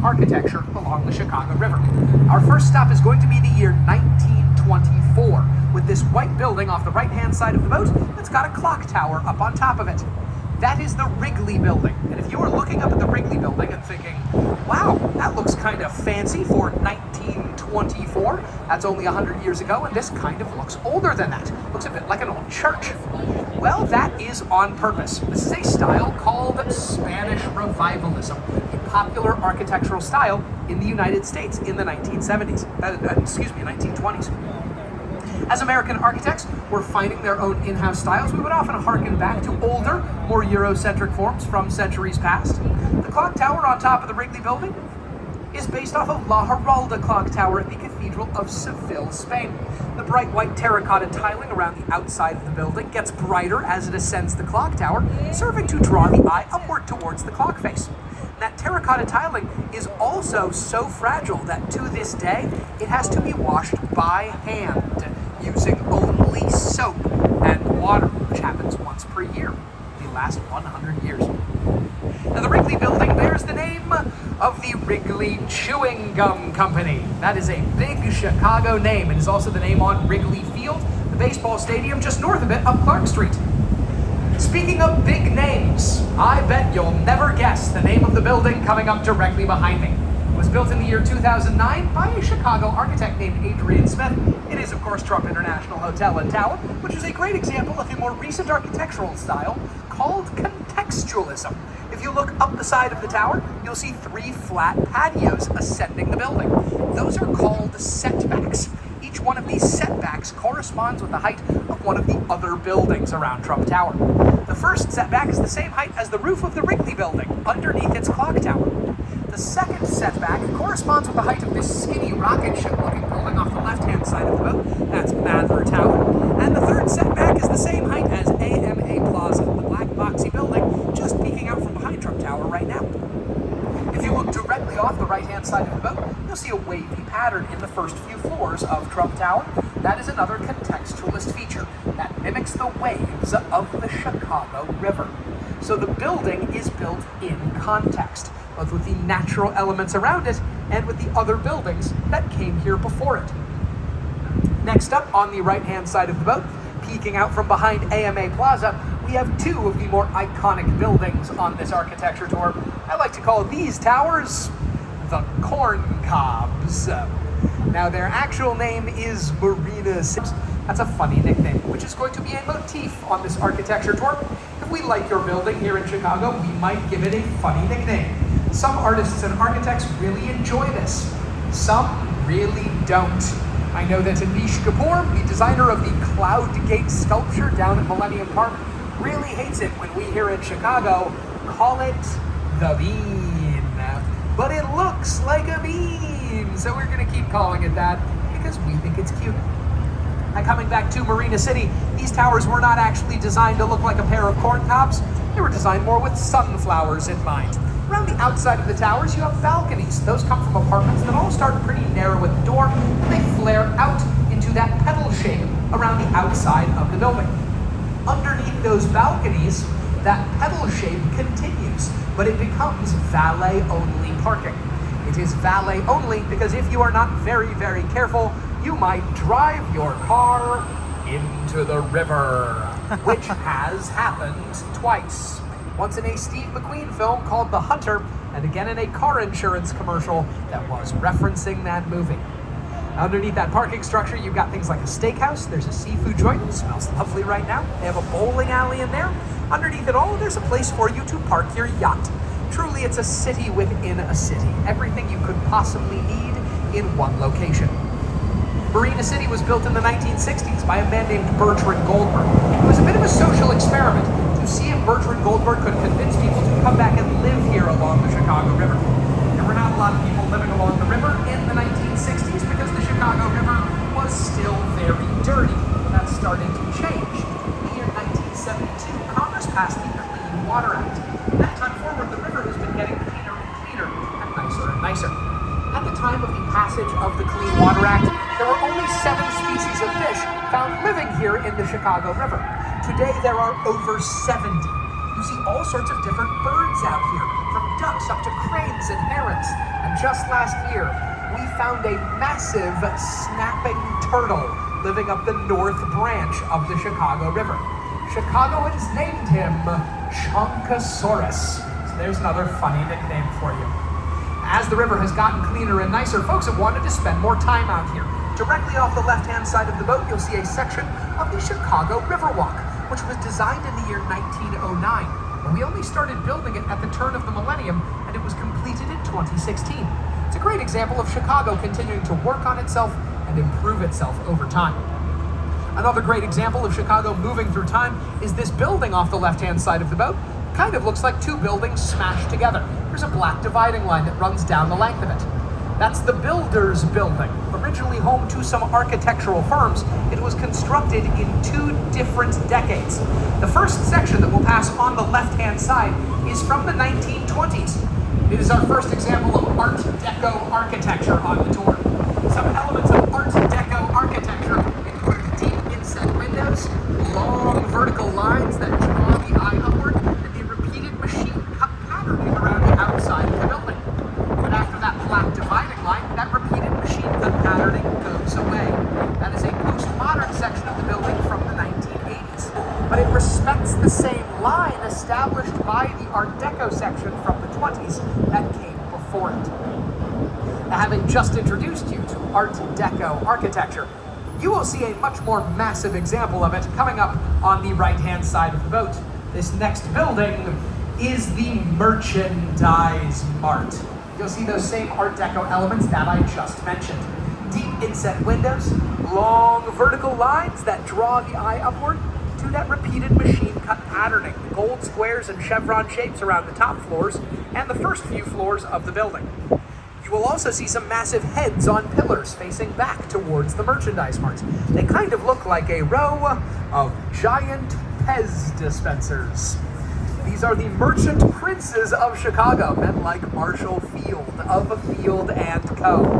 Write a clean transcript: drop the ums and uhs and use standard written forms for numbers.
architecture along the Chicago River. Our first stop is going to be the year 1924, with this white building off the right-hand side of the boat that's got a clock tower up on top of it. That is the Wrigley building. And if you were looking up at the Wrigley building and thinking, wow, that looks kind of fancy for 1924, that's only 100 years ago, and this kind of looks older than that. Looks a bit like an old church. Well, that is on purpose. This is a style called Spanish Revivalism, a popular architectural style in the United States in the 1920s. As American architects were finding their own in-house styles, we would often harken back to older, more Eurocentric forms from centuries past. The clock tower on top of the Wrigley building is based off of La Giralda clock tower at the Cathedral of Seville, Spain. The bright white terracotta tiling around the outside of the building gets brighter as it ascends the clock tower, serving to draw the eye upward towards the clock face. That terracotta tiling is also so fragile that to this day, it has to be washed by hand, using only soap and water, which happens once per year, the last 100 years. Now, the Wrigley building bears the name of the Wrigley Chewing Gum Company. That is a big Chicago name. It is also the name on Wrigley Field, the baseball stadium just north of it up Clark Street. Speaking of big names, I bet you'll never guess the name of the building coming up directly behind me. It was built in the year 2009 by a Chicago architect named Adrian Smith. It is, of course, Trump International Hotel and Tower, which is a great example of a more recent architectural style called contextualism. If you look up the side of the tower, you'll see 3 flat patios ascending the building. Those are called setbacks. Each one of these setbacks corresponds with the height of one of the other buildings around Trump Tower. The first setback is the same height as the roof of the Wrigley building underneath its clock tower. The second setback corresponds with the height of this skinny rocket ship-looking building off the left-hand side of the boat. That's Mather Tower. And the third setback is the same height as AMA Plaza, the black boxy building just peeking out from behind Trump Tower right now. If you look directly off the right-hand side of the boat, you'll see a wavy pattern in the first few floors of Trump Tower. That is another contextualist feature that mimics the waves of the Chicago River. So the building is built in context, both with the natural elements around it and with the other buildings that came here before it. Next up, on the right-hand side of the boat, peeking out from behind AMA Plaza, we have 2 of the more iconic buildings on this architecture tour. I like to call these towers the Corn Cobs. Now, their actual name is Marina. That's a funny nickname, which is going to be a motif on this architecture tour. If we like your building here in Chicago, we might give it a funny nickname. Some artists and architects really enjoy this. Some really don't. I know that Anish Kapoor, the designer of the Cloud Gate sculpture down at Millennium Park, really hates it when we here in Chicago call it the bean. But it looks like a bean, so we're gonna keep calling it that because we think it's cute. Now, coming back to Marina City, these towers were not actually designed to look like a pair of corn cobs. They were designed more with sunflowers in mind. Around the outside of the towers, you have balconies. Those come from apartments that all start pretty narrow at the door, and they flare out into that petal shape around the outside of the building. Underneath those balconies, that petal shape continues, but it becomes valet-only parking. It is valet-only because if you are not very, very careful, you might drive your car into the river, which has happened twice. Once in a Steve McQueen film called The Hunter, and again in a car insurance commercial that was referencing that movie. Underneath that parking structure, you've got things like a steakhouse. There's a seafood joint. It smells lovely right now. They have a bowling alley in there. Underneath it all, there's a place for you to park your yacht. Truly, it's a city within a city. Everything you could possibly need in one location. Marina City was built in the 1960s by a man named Bertrand Goldberg. It was a bit of a social experiment to see if Bertrand Goldberg could convince people to come back and live here along the Chicago River. There were not a lot of people living along the river in the 1960s because the Chicago River was still very dirty. That started to change. In the year 1972, Congress passed the Clean Water Act. From that time forward, the river has been getting cleaner and cleaner and nicer and nicer. At the time of the passage of the Clean Water Act, there were only 7 species of fish found living here in the Chicago River. Today, there are over 70. You see all sorts of different birds out here, from ducks up to cranes and herons. And And just last year, we found a massive snapping turtle living up the north branch of the Chicago River. Chicago has named him Chunkosaurus. So there's another funny nickname for you. As the river has gotten cleaner and nicer, folks have wanted to spend more time out here. Directly off the left-hand side of the boat, you'll see a section of the Chicago Riverwalk, which was designed in the year 1909. But we only started building it at the turn of the millennium, and it was completed in 2016. It's a great example of Chicago continuing to work on itself and improve itself over time. Another great example of Chicago moving through time is this building off the left-hand side of the boat. Kind of looks like two buildings smashed together. There's a black dividing line that runs down the length of it. That's the Builders Building. Originally home to some architectural firms, it was constructed in 2 different decades. The first section that we'll pass on the left-hand side is from the 1920s. It is our first example of Art Deco architecture on the tour. Some elements of Art Deco architecture include deep inset windows, long vertical lines that draw the eye upward, and the repeated machine-cut patterning around the outside of the building. But after that black dividing line, that repeated machine-cut patterning goes away. That is a postmodern section of the building from the 1980s. But it respects the same line established by the Art Deco section from the 20s that came before it. Now, having just introduced you to Art Deco architecture, you will see a much more massive example of it coming up on the right-hand side of the boat. This next building is the Merchandise Mart. You'll see those same Art Deco elements that I just mentioned. Deep inset windows, long vertical lines that draw the eye upward, to that repeated machine-cut patterning, gold squares and chevron shapes around the top floors and the first few floors of the building. You will also see some massive heads on pillars facing back towards the Merchandise Mart. They kind of look like a row of giant Pez dispensers. These are the merchant princes of Chicago, men like Marshall Field of Field & Co.